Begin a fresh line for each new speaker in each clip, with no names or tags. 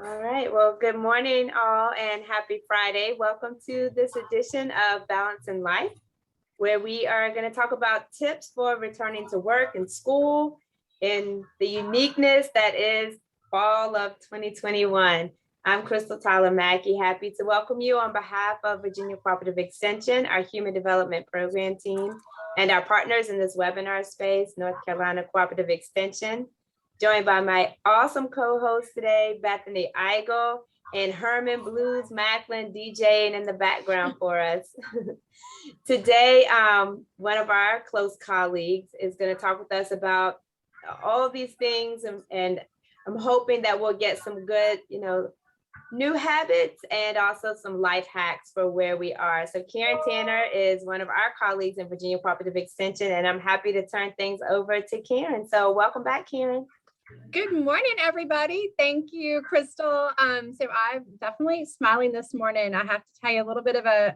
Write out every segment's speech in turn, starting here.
All right. Well, good morning, all, and happy Friday. Welcome to this edition of Balance in Life, where we are going to talk about tips for returning to work and school and the uniqueness that is fall of 2021. I'm Crystal Tyler-Mackey, happy to welcome you on behalf of Virginia Cooperative Extension, our Human Development Program team, and our partners in this webinar space, North Carolina Cooperative Extension. Joined by my awesome co-host today, Bethany Eigel, and Herman Blues Macklin DJing in the background for us. Today, one of our close colleagues is going to talk with us about all these things, and I'm hoping that we'll get some good, new habits and also some life hacks for where we are. So Karen Tanner is one of our colleagues in Virginia Cooperative Extension, and I'm happy to turn things over to Karen. So welcome back, Karen.
Good morning, everybody. Thank you, Crystal. So I'm definitely smiling this morning. I have to tell you a little bit of a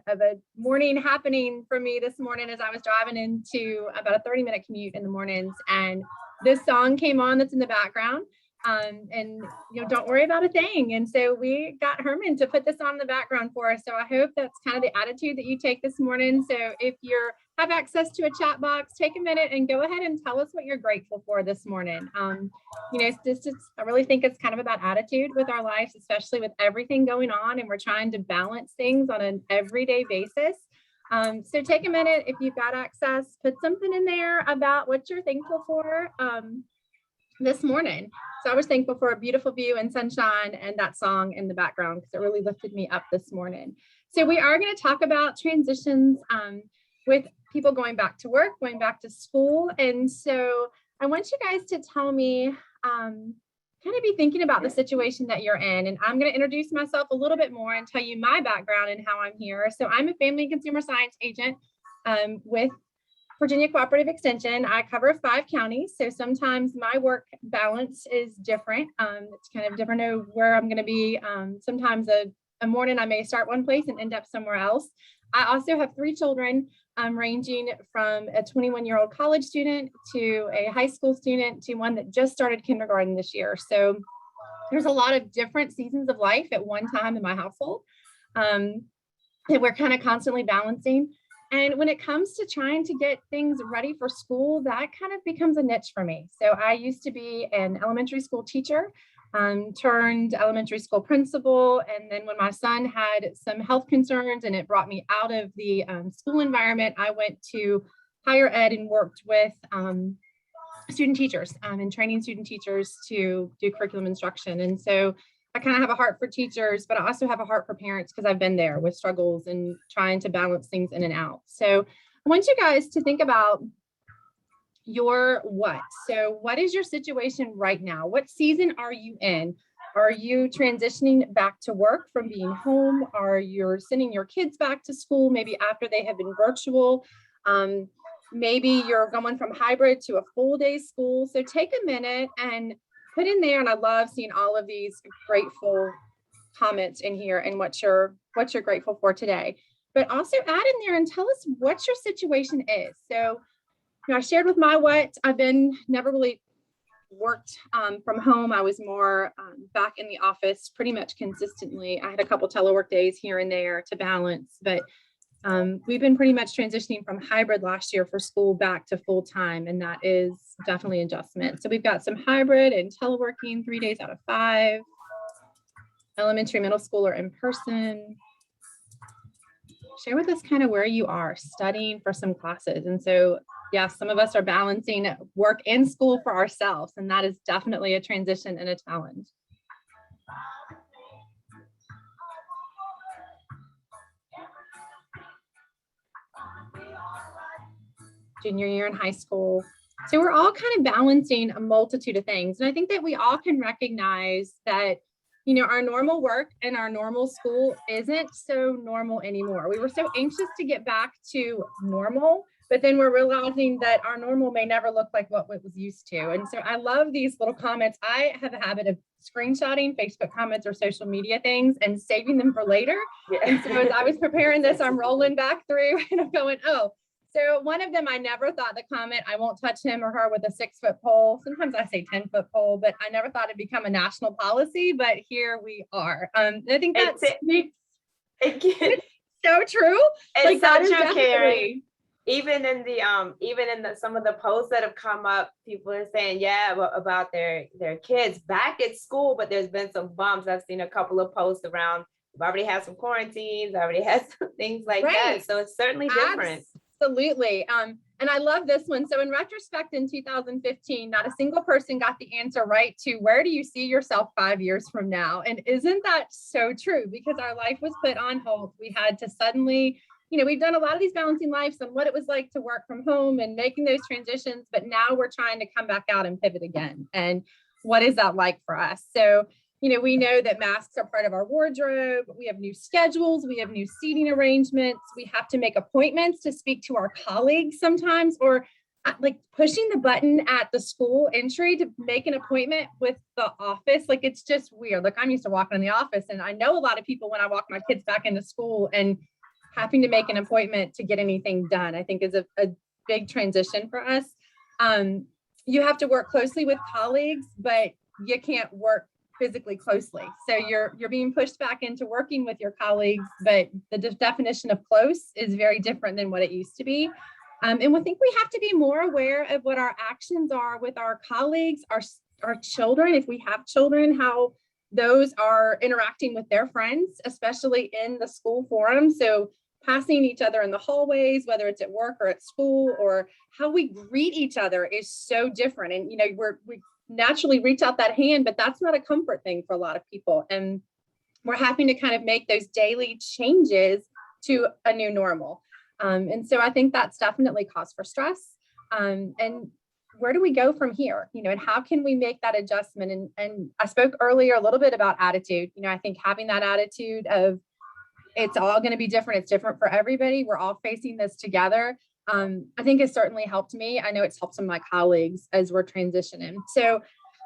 morning happening for me this morning as I was driving into about a 30-minute commute in the mornings, and this song came on that's in the background. And don't worry about a thing. And so we got Herman to put this on the background for us. So I hope that's kind of the attitude that you take this morning. So if you have access to a chat box, take a minute and go ahead and tell us what you're grateful for this morning. I really think it's kind of about attitude with our lives, especially with everything going on, and we're trying to balance things on an everyday basis. So take a minute, if you've got access, put something in there about what you're thankful for this morning. So I was thankful for a beautiful view and sunshine and that song in the background because it really lifted me up this morning. So we are going to talk about transitions with people going back to work, going back to school. And so I want you guys to tell me, kind of be thinking about the situation that you're in. And I'm going to introduce myself a little bit more and tell you my background and how I'm here. So I'm a family and consumer science agent with Virginia Cooperative Extension. I cover 5 counties, so sometimes my work balance is different. It's kind of different of where I'm going to be. Sometimes a morning I may start one place and end up somewhere else. I also have 3 children, ranging from a 21-year-old college student to a high school student to one that just started kindergarten this year. So there's a lot of different seasons of life at one time in my household that we're kind of constantly balancing. And when it comes to trying to get things ready for school, that kind of becomes a niche for me. So I used to be an elementary school teacher, turned elementary school principal. And then when my son had some health concerns and it brought me out of the school environment, I went to higher ed and worked with student teachers and training student teachers to do curriculum instruction. And so I kind of have a heart for teachers, but I also have a heart for parents because I've been there with struggles and trying to balance things in and out. So I want you guys to think about your what. So what is your situation right now? What season are you in? Are you transitioning back to work from being home? Are you sending your kids back to school, maybe after they have been virtual? Maybe you're going from hybrid to a full day school. So take a minute and put in there, and I love seeing all of these grateful comments in here and what you're grateful for today. But also add in there and tell us what your situation is. So, I shared with my what. I've never really worked from home. I was more back in the office pretty much consistently. I had a couple telework days here and there to balance, but we've been pretty much transitioning from hybrid last year for school back to full time, and that is definitely an adjustment. So we've got some hybrid and teleworking 3 days out of 5. Elementary, middle school are in person. Share with us kind of where you are studying for some classes. And so, yes, some of us are balancing work and school for ourselves, and that is definitely a transition and a challenge. Junior year in high school. So we're all kind of balancing a multitude of things. And I think that we all can recognize that, our normal work and our normal school isn't so normal anymore. We were so anxious to get back to normal, but then we're realizing that our normal may never look like what it was used to. And so I love these little comments. I have a habit of screenshotting Facebook comments or social media things and saving them for later. Yeah. And so as I was preparing this, I'm rolling back through and I'm going, oh, So one of them, I never thought the comment, I won't touch him or her with a 6-foot pole. Sometimes I say 10-foot pole, but I never thought it'd become a national policy, but here we are. I think that's so true.
It's
like
so
that is
true,
definitely.
Carrie. Even in the some of the posts that have come up, people are saying, about their kids back at school, but there's been some bumps. I've seen a couple of posts around. We've already had some quarantines, already had some things like that. So it's certainly different.
Absolutely. And I love this one. So in retrospect, in 2015, not a single person got the answer right to where do you see yourself 5 years from now? And isn't that so true? Because our life was put on hold. We had to suddenly, we've done a lot of these balancing lives and what it was like to work from home and making those transitions, but now we're trying to come back out and pivot again. And what is that like for us? So we know that masks are part of our wardrobe. We have new schedules. We have new seating arrangements. We have to make appointments to speak to our colleagues sometimes, or like pushing the button at the school entry to make an appointment with the office. Like, it's just weird. Like, I'm used to walking in the office, and I know a lot of people when I walk my kids back into school, and having to make an appointment to get anything done, I think is a big transition for us. You have to work closely with colleagues, but you can't work physically closely. So you're being pushed back into working with your colleagues, but the definition of close is very different than what it used to be. And we think we have to be more aware of what our actions are with our colleagues, our children, if we have children, how those are interacting with their friends, especially in the school forum. So passing each other in the hallways, whether it's at work or at school, or how we greet each other is so different. And, we naturally reach out that hand, but that's not a comfort thing for a lot of people. And we're having to kind of make those daily changes to a new normal. And so I think that's definitely cause for stress. And where do we go from here? And how can we make that adjustment? And I spoke earlier a little bit about attitude. I think having that attitude of it's all going to be different. It's different for everybody. We're all facing this together. I think it's certainly helped me. I know it's helped some of my colleagues as we're transitioning. So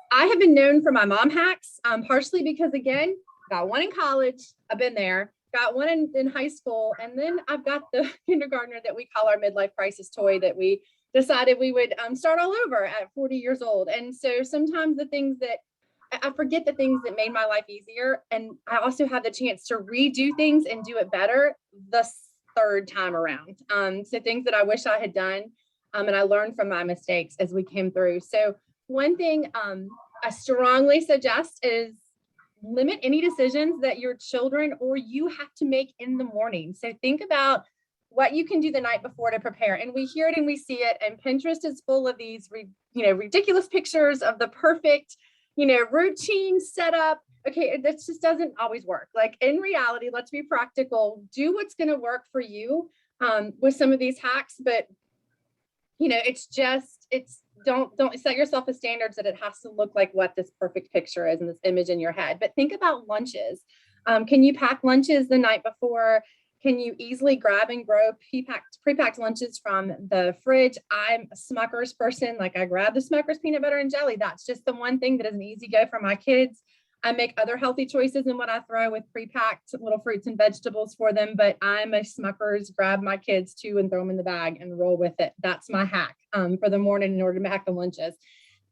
I have been known for my mom hacks, partially because, again, got one in college. I've been there, got one in high school. And then I've got the kindergartner that we call our midlife crisis toy that we decided we would start all over at 40 years old. And so sometimes I forget the things that made my life easier. And I also have the chance to redo things and do it better the third time around. So things that I wish I had done. And I learned from my mistakes as we came through. So one thing I strongly suggest is limit any decisions that your children or you have to make in the morning. So think about what you can do the night before to prepare. And we hear it and we see it. And Pinterest is full of these, ridiculous pictures of the perfect, routine setup. Okay, that just doesn't always work. Like, in reality, let's be practical. Do what's going to work for you with some of these hacks. But, don't set yourself a standards that it has to look like what this perfect picture is in this image in your head. But think about lunches. Can you pack lunches the night before? Can you easily grab and grow pre-packed lunches from the fridge? I'm a Smucker's person. Like, I grab the Smucker's peanut butter and jelly. That's just the one thing that is an easy go for my kids. I make other healthy choices in what I throw with pre-packed little fruits and vegetables for them, but I'm a Smucker's, grab my kids too and throw them in the bag and roll with it. That's my hack for the morning in order to pack the lunches.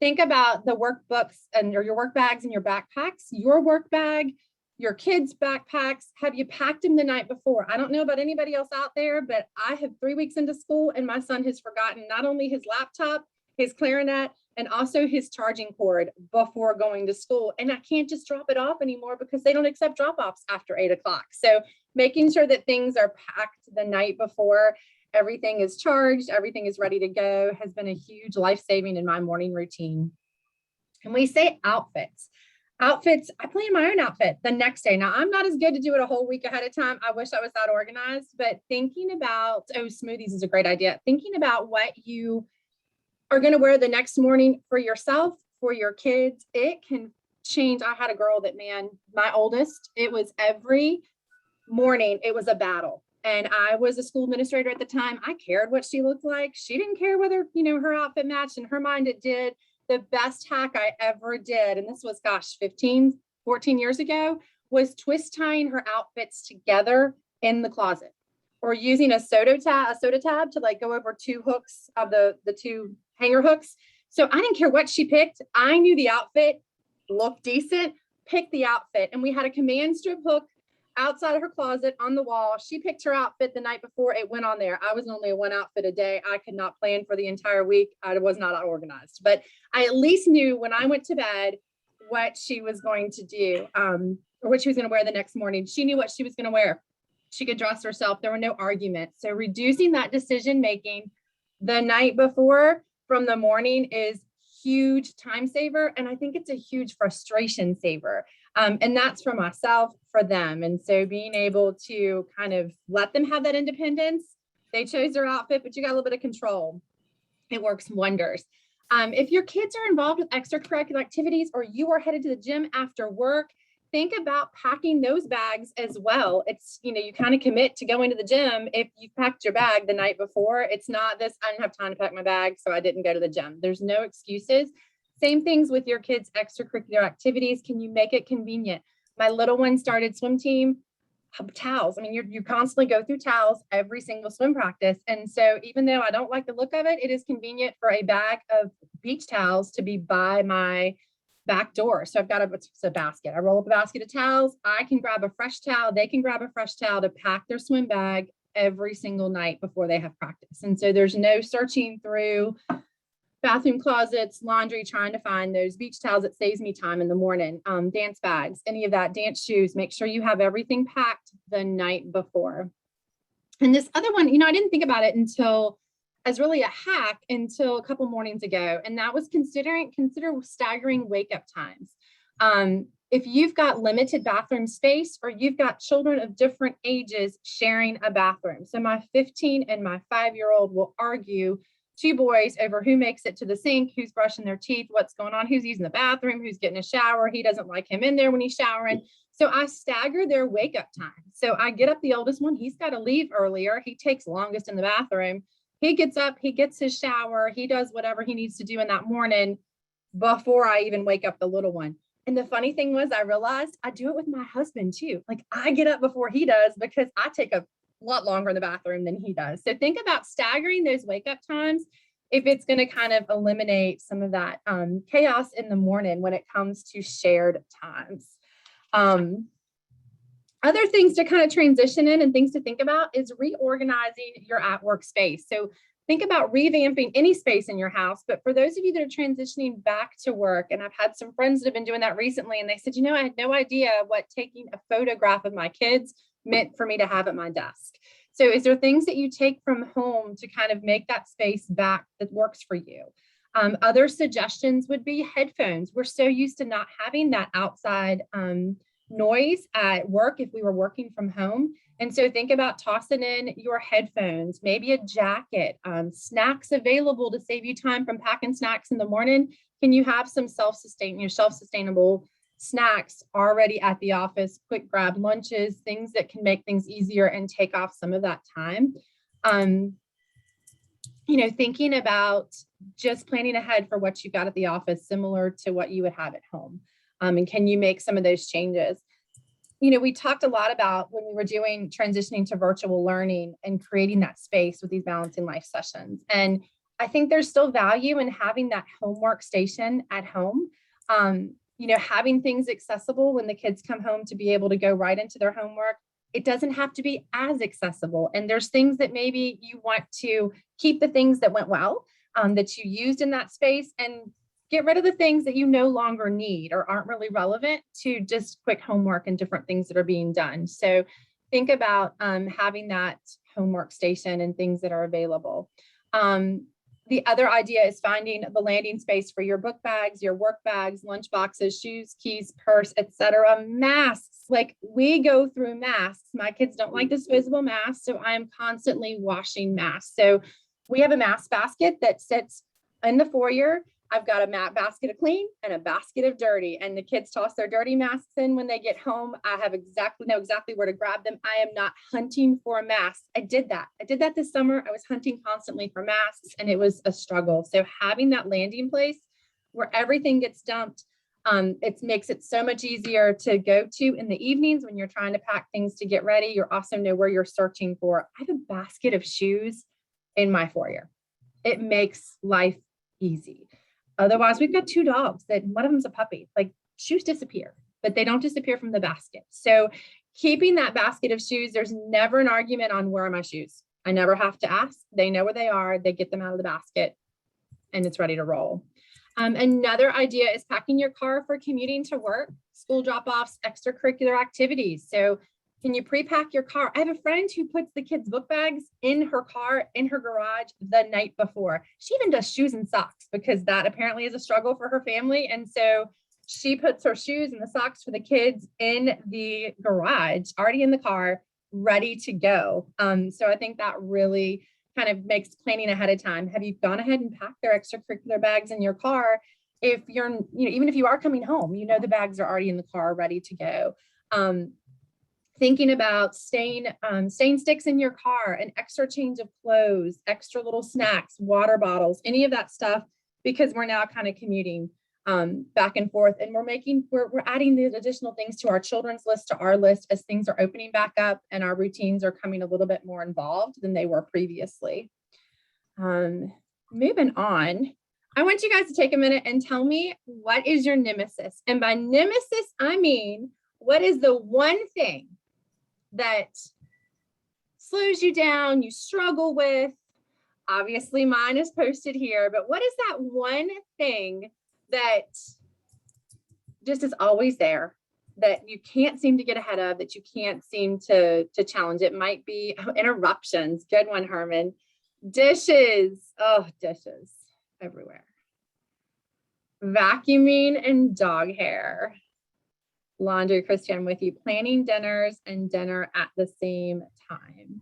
Think about the workbooks and your work bags and your backpacks, your work bag, your kids' backpacks. Have you packed them the night before? I don't know about anybody else out there, but I have 3 weeks into school and my son has forgotten not only his laptop, his clarinet, and also his charging cord before going to school. And I can't just drop it off anymore because they don't accept drop-offs after 8 o'clock. So making sure that things are packed the night before, everything is charged, everything is ready to go, has been a huge life-saving in my morning routine. And we say outfits. Outfits, I plan my own outfit the next day. Now, I'm not as good to do it a whole week ahead of time. I wish I was that organized, but thinking about, smoothies is a great idea. Thinking about what you are going to wear the next morning for yourself, for your kids, it can change. I had a girl that, my oldest, it was every morning, it was a battle. And I was a school administrator at the time. I cared what she looked like. She didn't care whether, her outfit matched. In her mind, it did. The best hack I ever did, and this was, 14 years ago, was twist tying her outfits together in the closet or using a soda tab to like go over two hooks of the two hanger hooks. So I didn't care what she picked. I knew the outfit looked decent, picked the outfit. And we had a command strip hook outside of her closet on the wall. She picked her outfit the night before it went on there. I was only a one outfit a day. I could not plan for the entire week. I was not organized, but I at least knew when I went to bed what she was going to do, or what she was going to wear the next morning. She knew what she was going to wear. She could dress herself. There were no arguments. So reducing that decision-making the night before from the morning is huge time saver. And I think it's a huge frustration saver. And that's for myself, for them. And so being able to kind of let them have that independence. They chose their outfit, but you got a little bit of control. It works wonders. If your kids are involved with extracurricular activities, or you are headed to the gym after work, think about packing those bags as well. It's, you kind of commit to going to the gym if you packed your bag the night before. It's not this, I didn't have time to pack my bag, so I didn't go to the gym. There's no excuses. Same things with your kids' extracurricular activities. Can you make it convenient? My little one started swim team. Towels. I mean, you constantly go through towels every single swim practice. And so even though I don't like the look of it, it is convenient for a bag of beach towels to be by my back door. So I've got a basket. I roll up a basket of towels. I can grab a fresh towel. They can grab a fresh towel to pack their swim bag every single night before they have practice. And so there's no searching through bathroom closets, laundry, trying to find those beach towels. It saves me time in the morning. Dance bags, any of that, dance shoes, make sure you have everything packed the night before. And this other one, I didn't think about it as really a hack until a couple mornings ago. And that was consider staggering wake up times. If you've got limited bathroom space, or you've got children of different ages sharing a bathroom. So my 15 and my 5-year-old will argue, two boys, over who makes it to the sink, who's brushing their teeth, what's going on, who's using the bathroom, who's getting a shower. He doesn't like him in there when he's showering. So I stagger their wake up time. So I get up the oldest one. He's got to leave earlier. He takes longest in the bathroom. He gets up, he gets his shower. He does whatever he needs to do in that morning before I even wake up the little one. And the funny thing was, I realized I do it with my husband too. Like, I get up before he does because I take a lot longer in the bathroom than he does. So think about staggering those wake up times if it's going to kind of eliminate some of that chaos in the morning when it comes to shared times. Other things to kind of transition in and things to think about is reorganizing your at-work space. So think about revamping any space in your house. But for those of you that are transitioning back to work, and I've had some friends that have been doing that recently, and they said, I had no idea what taking a photograph of my kids meant for me to have at my desk. So is there things that you take from home to kind of make that space back that works for you? Other suggestions would be headphones. We're so used to not having that outside noise at work if we were working from home. And so think about tossing in your headphones, maybe a jacket, snacks available to save you time from packing snacks in the morning. Can you have some self-sustainable snacks already at the office, quick grab lunches, things that can make things easier and take off some of that time? Thinking about just planning ahead for what you've got at the office, similar to what you would have at home. And can you make some of those changes? We talked a lot about when we were doing transitioning to virtual learning and creating that space with these balancing life sessions. And I think there's still value in having that homework station at home. Having things accessible when the kids come home to be able to go right into their homework. It doesn't have to be as accessible. And there's things that maybe you want to keep the things that went well, that you used in that space, and get rid of the things that you no longer need or aren't really relevant to just quick homework and different things that are being done. So think about having that homework station and things that are available. The other idea is finding the landing space for your book bags, your work bags, lunch boxes, shoes, keys, purse, etc. Masks, like we go through masks. My kids don't like disposable masks, so I'm constantly washing masks. So we have a mask basket that sits in the foyer. I've got a basket of clean and a basket of dirty, and the kids toss their dirty masks in when they get home. I know exactly where to grab them. I am not hunting for a mask. I did that this summer. I was hunting constantly for masks, and it was a struggle. So having that landing place where everything gets dumped, It makes it so much easier to go to in the evenings when you're trying to pack things to get ready. You also know where you're searching for. I have a basket of shoes in my foyer. It makes life easy. Otherwise, we've got 2 dogs that one of them's a puppy. Like, shoes disappear, but they don't disappear from the basket. So keeping that basket of shoes, there's never an argument on where are my shoes. I never have to ask. They know where they are. They get them out of the basket and it's ready to roll. Another idea is packing your car for commuting to work, school drop-offs, extracurricular activities. So can you pre-pack your car? I have a friend who puts the kids' book bags in her car, in her garage the night before. She even does shoes and socks because that apparently is a struggle for her family. And so she puts her shoes and the socks for the kids in the garage, already in the car, ready to go. So I think that really kind of makes planning ahead of time. Have you gone ahead and packed their extracurricular bags in your car? If you're, even if you are coming home, the bags are already in the car, ready to go. Thinking about stain sticks in your car, an extra change of clothes, extra little snacks, water bottles, any of that stuff, because we're now kind of commuting back and forth, and we're adding these additional things to our children's list, to our list, as things are opening back up and our routines are coming a little bit more involved than they were previously. Moving on, I want you guys to take a minute and tell me, what is your nemesis? And by nemesis, I mean, what is the one thing that slows you down, you struggle with? Obviously, mine is posted here, but what is that one thing that just is always there, that you can't seem to get ahead of, that you can't seem to challenge? It might be interruptions. Good one, Herman. Dishes. Oh, dishes everywhere. Vacuuming and dog hair. Laundry, Christian, with you. Planning dinners and dinner at the same time.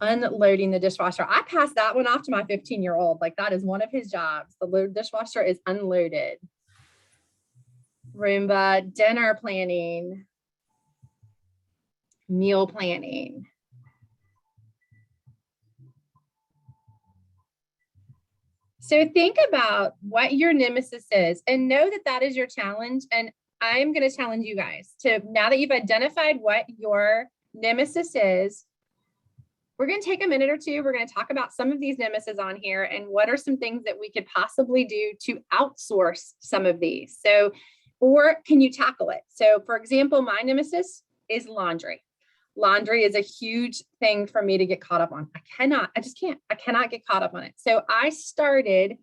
Unloading the dishwasher. I passed that one off to my 15-year-old. Like, that is one of his jobs. The dishwasher is unloaded. Roomba, dinner planning, meal planning. So think about what your nemesis is and know that that is your challenge. And I'm going to challenge you guys to, now that you've identified what your nemesis is, we're going to take a minute or two. We're going to talk about some of these nemesis on here and what are some things that we could possibly do to outsource some of these. So, or can you tackle it? So for example, my nemesis is laundry. Laundry is a huge thing for me to get caught up on. I cannot get caught up on it. So I started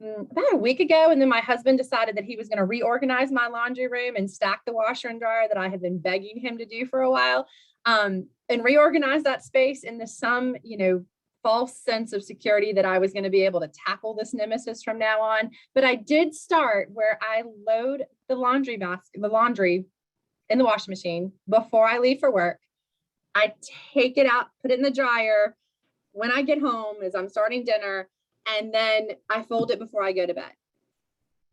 about a week ago, and then my husband decided that he was going to reorganize my laundry room and stack the washer and dryer that I have been begging him to do for a while. And reorganize that space in the false sense of security that I was going to be able to tackle this nemesis from now on. But I did start where I load the laundry in the washing machine before I leave for work. I take it out, put it in the dryer when I get home as I'm starting dinner, and then I fold it before I go to bed.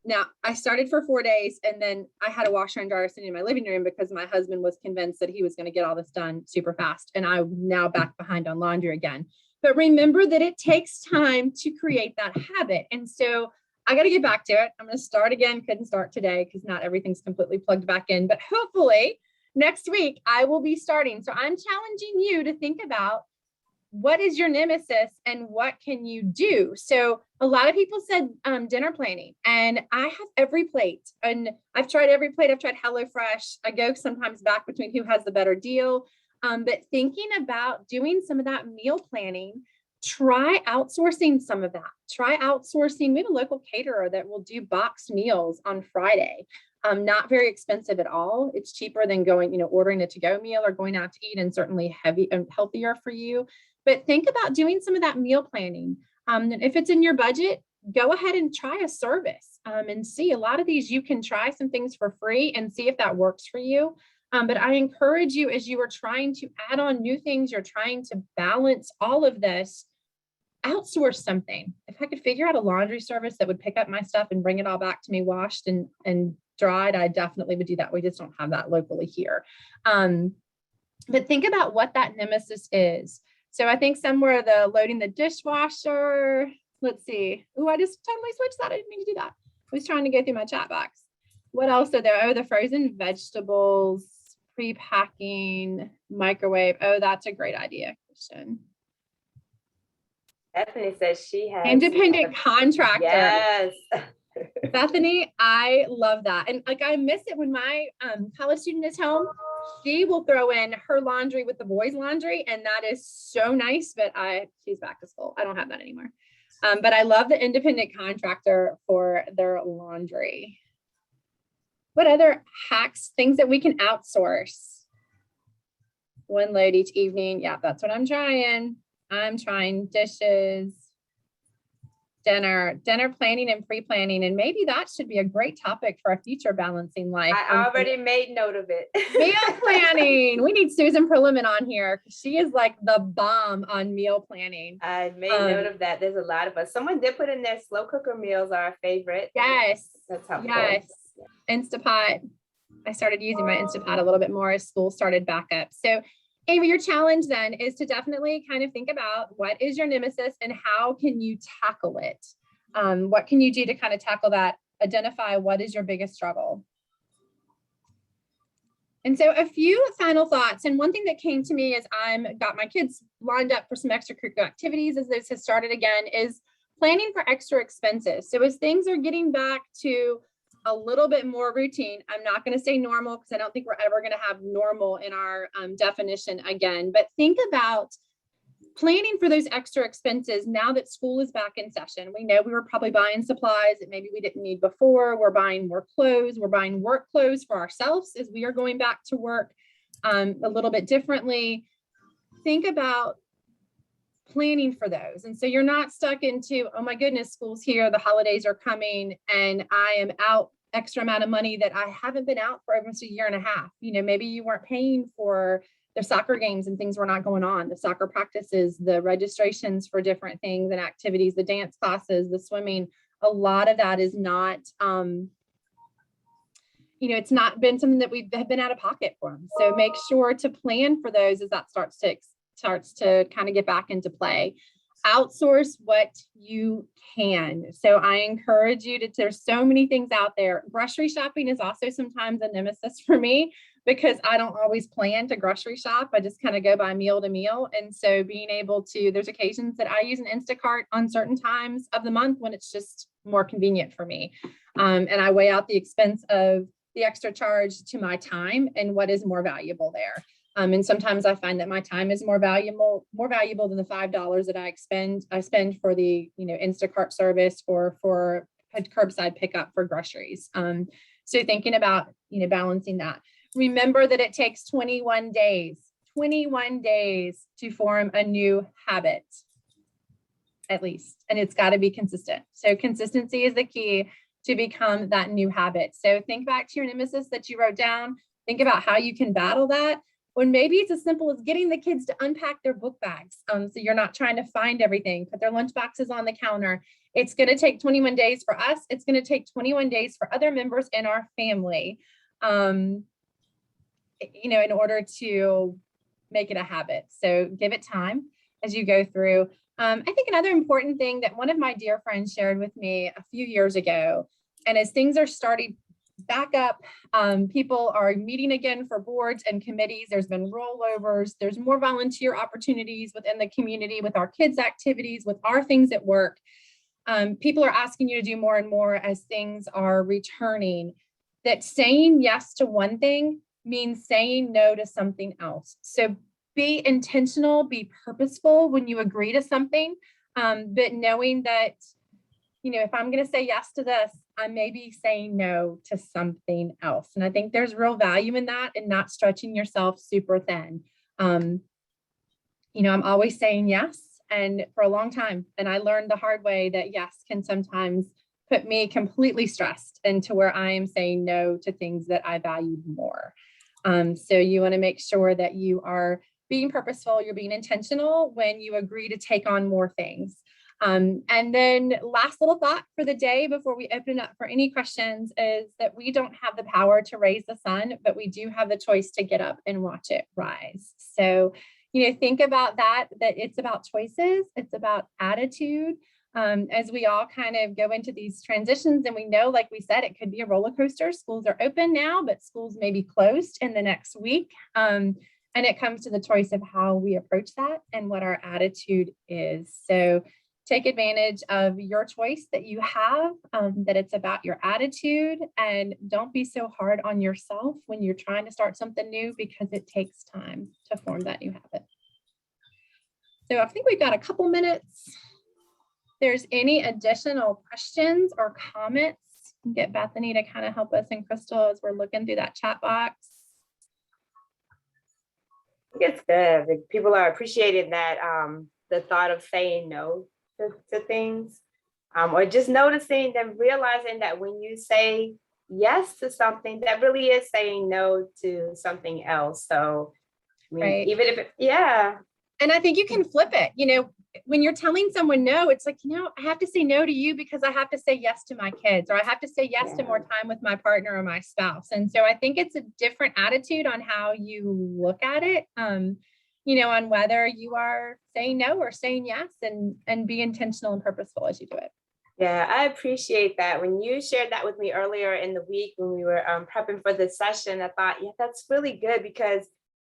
Now, I started for 4 days, and then I had a washer and dryer sitting in my living room because my husband was convinced that he was going to get all this done super fast. And I'm now back behind on laundry again. But remember that it takes time to create that habit. And so I got to get back to it. I'm going to start again. Couldn't start today because not everything's completely plugged back in. But hopefully next week I will be starting. So I'm challenging you to think about, what is your nemesis and what can you do? So a lot of people said dinner planning, and I have every plate, and I've tried every plate. I've tried HelloFresh. I go sometimes back between who has the better deal. But thinking about doing some of that meal planning, try outsourcing some of that. Try outsourcing. We have a local caterer that will do boxed meals on Friday. Not very expensive at all. It's cheaper than going, ordering a to-go meal or going out to eat, and certainly heavy and healthier for you. But think about doing some of that meal planning. If it's in your budget, go ahead and try a service and see. A lot of these, you can try some things for free and see if that works for you. But I encourage you, as you are trying to add on new things, you're trying to balance all of this, outsource something. If I could figure out a laundry service that would pick up my stuff and bring it all back to me washed and dried, I definitely would do that. We just don't have that locally here. But think about what that nemesis is. So I think somewhere the loading the dishwasher, let's see. Oh, I just totally switched that. I didn't mean to do that. Who's trying to go through my chat box? What else are there? Oh, the frozen vegetables, pre-packing, microwave. Oh, that's a great idea, Christian.
Bethany says she has
Independent contractor.
Yes.
Bethany, I love that. And like, I miss it when my college student is home. She will throw in her laundry with the boys' laundry, and that is so nice. But she's back to school. I don't have that anymore. But I love the independent contractor for their laundry. What other hacks, things that we can outsource? One load each evening. Yeah, that's what I'm trying. I'm trying dishes, dinner planning and pre-planning. And maybe that should be a great topic for a future Balancing Life.
I already made note of it.
Meal planning. We need Susan Perliman on here. She is like the bomb on meal planning.
I made note of that. There's a lot of us. Someone did put in there slow cooker meals are our favorite.
Yes.
That's helpful.
Yes. Instapot. I started using my Instapot a little bit more as school started back up. So Ava, your challenge then is to definitely kind of think about what is your nemesis and how can you tackle it? What can you do to kind of tackle that? Identify what is your biggest struggle. And so a few final thoughts. And one thing that came to me as I'm got my kids lined up for some extracurricular activities as this has started again is planning for extra expenses. So as things are getting back to a little bit more routine, I'm not going to say normal because I don't think we're ever going to have normal in our definition again, but think about planning for those extra expenses now that school is back in session. We know we were probably buying supplies that maybe we didn't need before. We're buying more clothes. We're buying work clothes for ourselves as we are going back to work a little bit differently. Think about planning for those. And so you're not stuck into, oh my goodness, school's here, the holidays are coming, and I am out extra amount of money that I haven't been out for almost a year and a half. You know, maybe you weren't paying for the soccer games and things were not going on, the soccer practices, the registrations for different things and activities, the dance classes, the swimming. A lot of that is not, you know, it's not been something that we've been out of pocket for them. So make sure to plan for those as that starts to kind of get back into play. Outsource what you can. So I encourage you to, there's so many things out there. Grocery shopping is also sometimes a nemesis for me because I don't always plan to grocery shop. I just kind of go by meal to meal. And so being able to, there's occasions that I use an Instacart on certain times of the month when it's just more convenient for me. And I weigh out the expense of the extra charge to my time and what is more valuable there. And sometimes I find that my time is more valuable than the $5 that I spend for the, you know, Instacart service or for a curbside pickup for groceries. So thinking about, you know, balancing that. Remember that it takes 21 days to form a new habit, at least, and it's got to be consistent. So consistency is the key to become that new habit. So think back to your nemesis that you wrote down. Think about how you can battle that. When maybe it's as simple as getting the kids to unpack their book bags. So you're not trying to find everything, put their lunch boxes on the counter. It's going to take 21 days for us. It's going to take 21 days for other members in our family, you know, in order to make it a habit. So give it time as you go through. I think another important thing that one of my dear friends shared with me a few years ago, and as things are starting back up, people are meeting again for boards and committees. There's been rollovers. There's more volunteer opportunities within the community with our kids' activities, with our things at work. People are asking you to do more and more as things are returning. That saying yes to one thing means saying no to something else. So be intentional, be purposeful when you agree to something, but knowing that, you know, if I'm going to say yes to this, I may be saying no to something else. And I think there's real value in that and not stretching yourself super thin. You know, I'm always saying yes, and for a long time. And I learned the hard way that yes can sometimes put me completely stressed into where I am saying no to things that I valued more. So you want to make sure that you are being purposeful, you're being intentional when you agree to take on more things. And then last little thought for the day before we open up for any questions is that we don't have the power to raise the sun, but we do have the choice to get up and watch it rise. So, you know, think about that it's about choices. It's about attitude. as we all kind of go into these transitions. And we know, like we said, it could be a roller coaster. Schools are open now, but schools may be closed in the next week. And it comes to the choice of how we approach that and what our attitude is. So take advantage of your choice that you have, that it's about your attitude, and don't be so hard on yourself when you're trying to start something new, because it takes time to form that new habit. So I think we've got a couple minutes. If there's any additional questions or comments, get Bethany to kind of help us, and Crystal, as we're looking through that chat box.
I think it's good. People are appreciating that, the thought of saying no to things, or just noticing and realizing that when you say yes to something, that really is saying no to something else. So, I mean,
Right.
even if yeah.
And I think you can flip it. When you're telling someone no, it's like, I have to say no to you because I have to say yes to my kids, or I have to say yes to more time with my partner or my spouse. And so I think it's a different attitude on how you look at it, on whether you are saying no or saying yes, and be intentional and purposeful as you do it.
Yeah, I appreciate that. When you shared that with me earlier in the week when we were prepping for this session, I thought, yeah, that's really good, because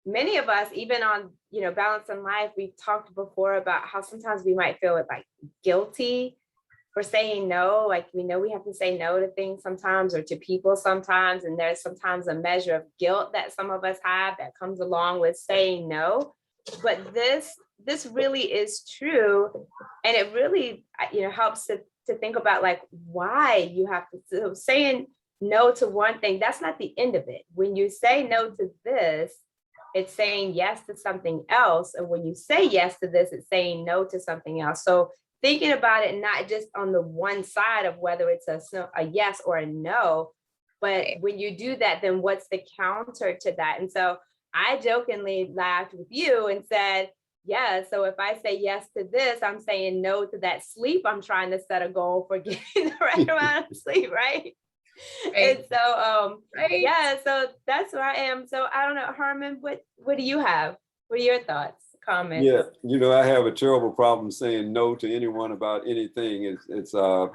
many of us, even on, Balance in Life, we've talked before about how sometimes we might feel like guilty for saying no. Like, we know we have to say no to things sometimes, or to people sometimes. And there's sometimes a measure of guilt that some of us have that comes along with saying no. But this really is true. And it really, helps to think about like why you have to. So saying no to one thing, that's not the end of it. When you say no to this, it's saying yes to something else. And when you say yes to this, it's saying no to something else. So thinking about it, not just on the one side of whether it's a yes or a no, but when you do that, then what's the counter to that? And so I jokingly laughed with you and said, yeah, so if I say yes to this, I'm saying no to that sleep. I'm trying to set a goal for getting the right amount of sleep, right? Right. And so, yeah, so that's where I am. So I don't know, Herman, what do you have? What are your thoughts, comments?
Yeah, I have a terrible problem saying no to anyone about anything. It's I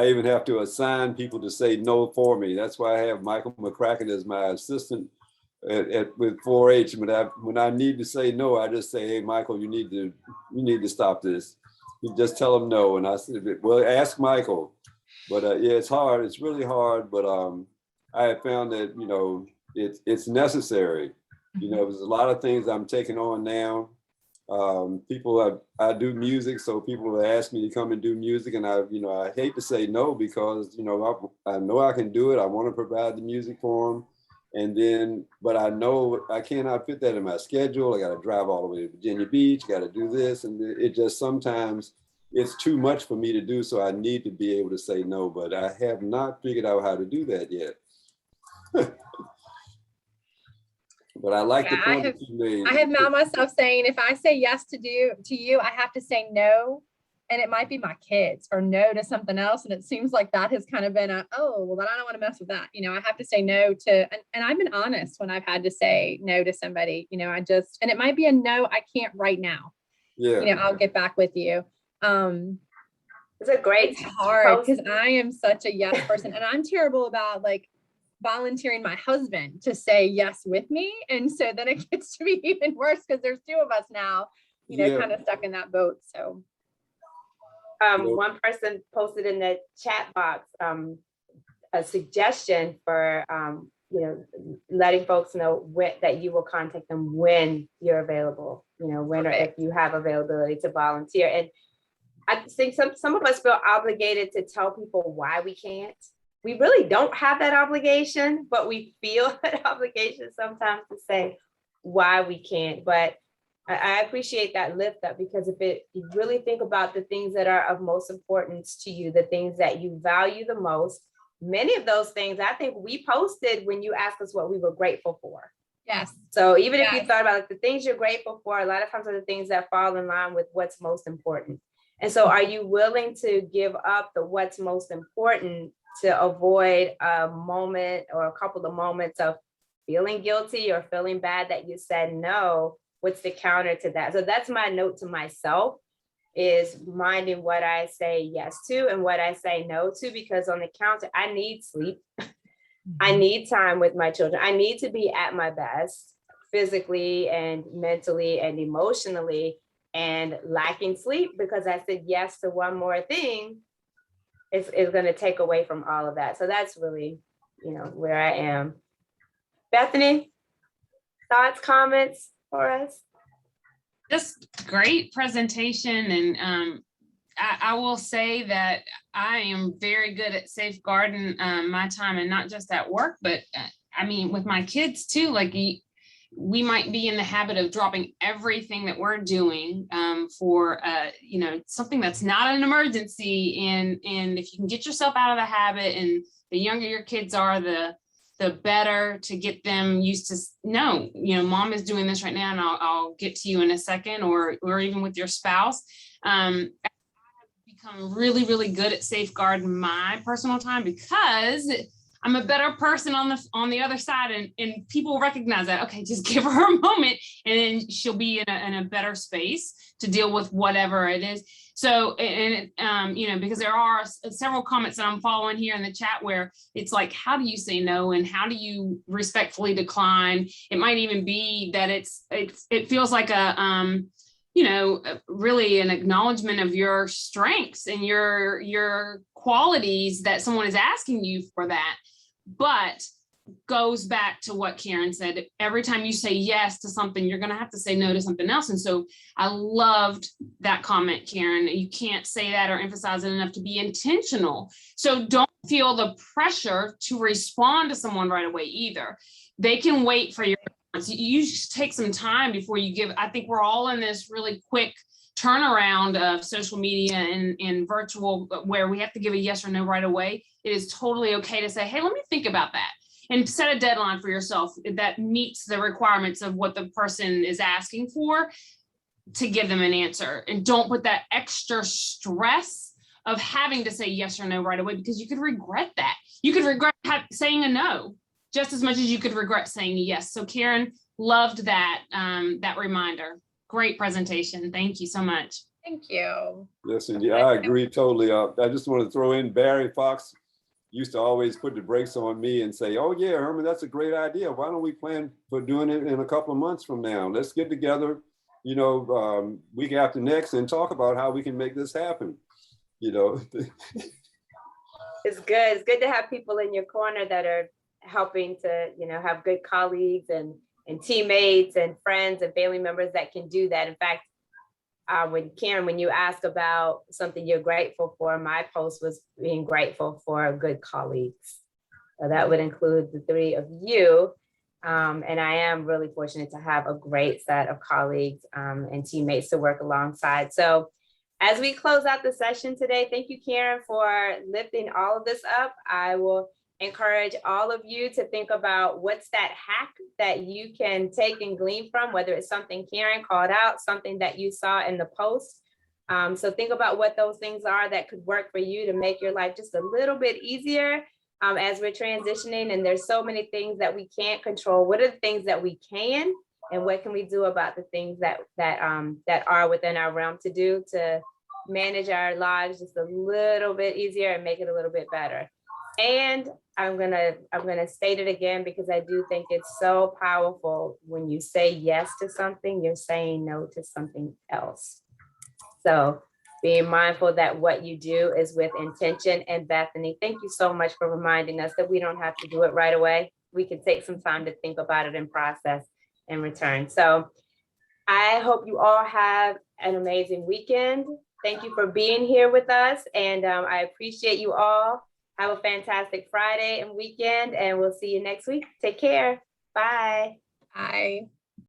even have to assign people to say no for me. That's why I have Michael McCracken as my assistant with 4-H. When I need to say no, I just say, hey, Michael, you need to stop this. You just tell him no. And I said, well, ask Michael. But yeah, it's hard. It's really hard. But I have found that, it's necessary. There's a lot of things I'm taking on now. I do music, so people ask me to come and do music, and I hate to say no, because I know I can do it. I want to provide the music for them, but I know I cannot fit that in my schedule. I got to drive all the way to Virginia Beach, got to do this, and it just sometimes it's too much for me to do. So I need to be able to say no, but I have not figured out how to do that yet. But I like the point that you made.
I have found myself saying, if I say yes to you, I have to say no. And it might be my kids, or no to something else. And it seems like that has kind of been then I don't want to mess with that. I have to say no to, and I've been honest when I've had to say no to somebody, and it might be a no, I can't right now.
Yeah.
I'll get back with you.
It's a great
It's hard because I am such a yes person, and I'm terrible about like volunteering my husband to say yes with me. And so then it gets to be even worse because there's two of us now, kind of stuck in that boat. So
one person posted in the chat box a suggestion for letting folks know that you will contact them when you're available, when or if you have availability to volunteer. And I think some of us feel obligated to tell people why we can't. We really don't have that obligation, but we feel that obligation sometimes to say why we can't. But I appreciate that lift up, because if you really think about the things that are of most importance to you, the things that you value the most, many of those things, I think we posted when you asked us what we were grateful for.
Yes.
So even if you thought about like the things you're grateful for, a lot of times are the things that fall in line with what's most important. And so are you willing to give up the what's most important to avoid a moment or a couple of moments of feeling guilty or feeling bad that you said no? What's the counter to that? So that's my note to myself. is minding what I say yes to and what I say no to, because on the counter, I need sleep. I need time with my children. I need to be at my best physically and mentally and emotionally, and lacking sleep because I said yes to one more thing is going to take away from all of that. So that's really, where I am. Bethany, thoughts, comments for us?
Just great presentation. And I will say that I am very good at safeguarding my time, and not just at work, but I mean, with my kids too. Like, we might be in the habit of dropping everything that we're doing for something that's not an emergency. And if you can get yourself out of the habit, and the younger your kids are, the better to get them used to, no, mom is doing this right now, and I'll get to you in a second, or even with your spouse. I've become really, really good at safeguarding my personal time, because I'm a better person on the other side, and people recognize that. Okay, just give her a moment, and then she'll be in a better space to deal with whatever it is. So, because there are several comments that I'm following here in the chat where it's like, how do you say no, and how do you respectfully decline? It might even be that it feels like really an acknowledgement of your strengths and your qualities that someone is asking you for that. But goes back to what Karen said. Every time you say yes to something, you're going to have to say no to something else. And so I loved that comment, Karen. You can't say that or emphasize it enough, to be intentional. So don't feel the pressure to respond to someone right away either. They can wait for your response. You just take some time before you give. I think we're all in this really quick turnaround of social media and virtual, where we have to give a yes or no right away. It is totally okay to say, hey, let me think about that, and set a deadline for yourself that meets the requirements of what the person is asking for, to give them an answer. And don't put that extra stress of having to say yes or no right away, because you could regret that. You could regret saying a no just as much as you could regret saying a yes. So Karen, loved that reminder. Great presentation. Thank you so much.
Thank you.
Listen, yeah, I agree totally. I just want to throw in, Barry Fox used to always put the brakes on me and say, oh yeah, Herman, that's a great idea. Why don't we plan for doing it in a couple of months from now? Let's get together, week after next, and talk about how we can make this happen.
It's good. It's good to have people in your corner that are helping to, have good colleagues and teammates and friends and family members that can do that. In fact, when you ask about something you're grateful for, my post was being grateful for good colleagues. So that would include the three of you. And I am really fortunate to have a great set of colleagues and teammates to work alongside. So as we close out the session today, thank you, Karen, for lifting all of this up. I will encourage all of you to think about what's that hack that you can take and glean from, whether it's something Karen called out, something that you saw in the post. So think about what those things are that could work for you to make your life just a little bit easier as we're transitioning. And there's so many things that we can't control. What are the things that we can, and what can we do about the things that are within our realm to do to manage our lives just a little bit easier and make it a little bit better. And I'm gonna state it again, because I do think it's so powerful. When you say yes to something, you're saying no to something else. So being mindful that what you do is with intention. And Bethany, thank you so much for reminding us that we don't have to do it right away. We can take some time to think about it and process and return. So I hope you all have an amazing weekend. Thank you for being here with us. And I appreciate you all. Have a fantastic Friday and weekend, and we'll see you next week. Take care. Bye.
Bye.